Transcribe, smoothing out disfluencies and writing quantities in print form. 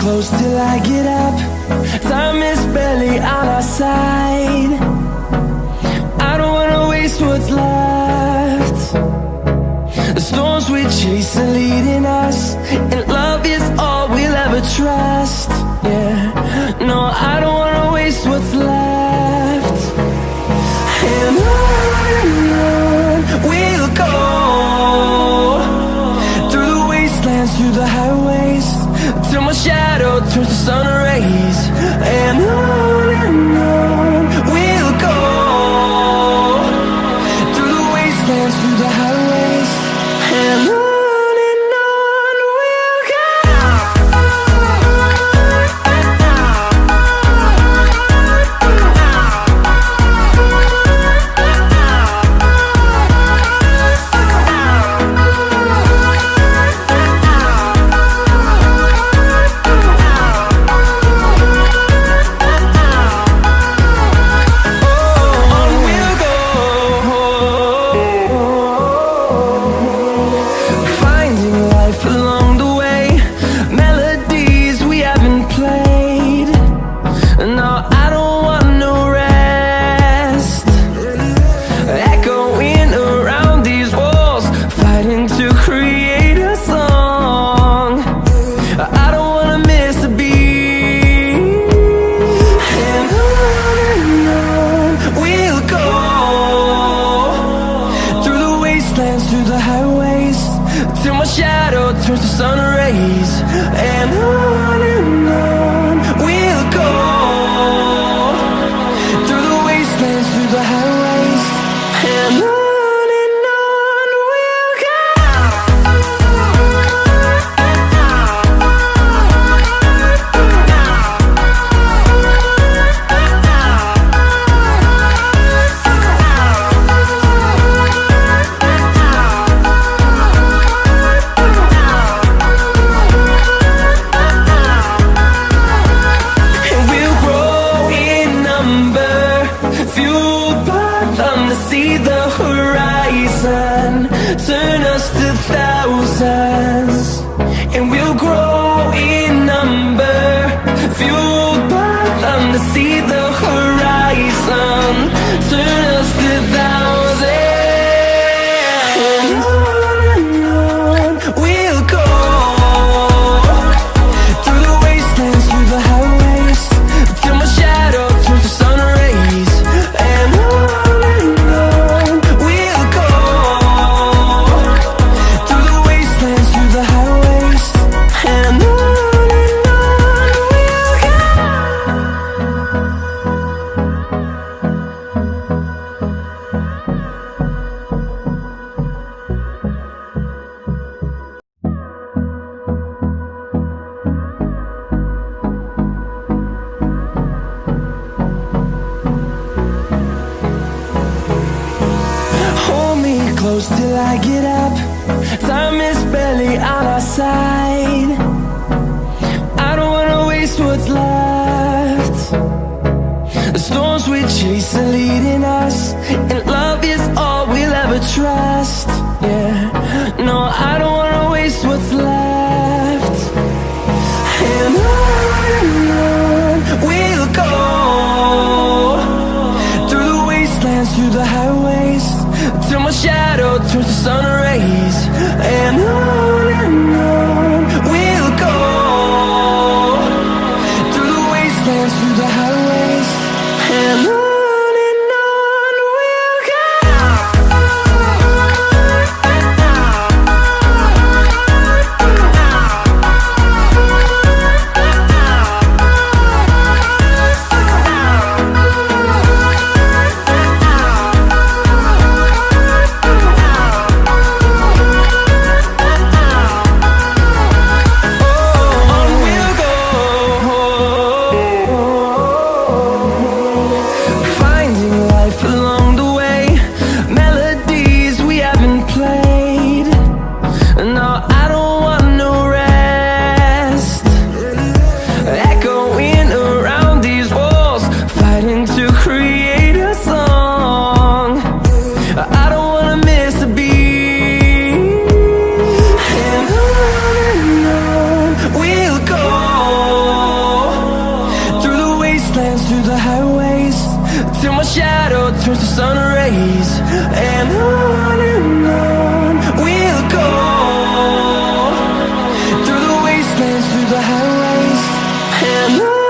close till I get up. Time is barely on our side. I don't wanna waste what's left. The storms we chase are leading us, and love is all we'll ever trust. Yeah, no, I don't wanna waste what's left. And on we'll go, through the wastelands, through the highways, till my shadow turns to sun rays. And on we'll go, through the wastelands, through the highways, and on we'll go. Through the highways, till my shadow turns to sun rays. And on we'll go, through the wastelands, through the highways, and on we'll go. See the horizon, turn us to thousands, and we'll grow in number, fueled by them to see the horizon, turn us to thousands, and on we'll go, through the wastelands, through the highways, till my shadow turns to sun rays. And close till I get up. Time is barely on our side. I don't wanna waste what's left. The storms we chase are leading us, and love is all we'll ever trust. Yeah, no, I don't wanna waste what's left. And on we'll go, through the wastelands, through the highways, till my shadow turns to sun rays. And on we'll go, through the wastelands, through the highways, and on. through the highways, till my shadow turns to sun rays. And on we'll go, through the wastelands, through the highways, and on.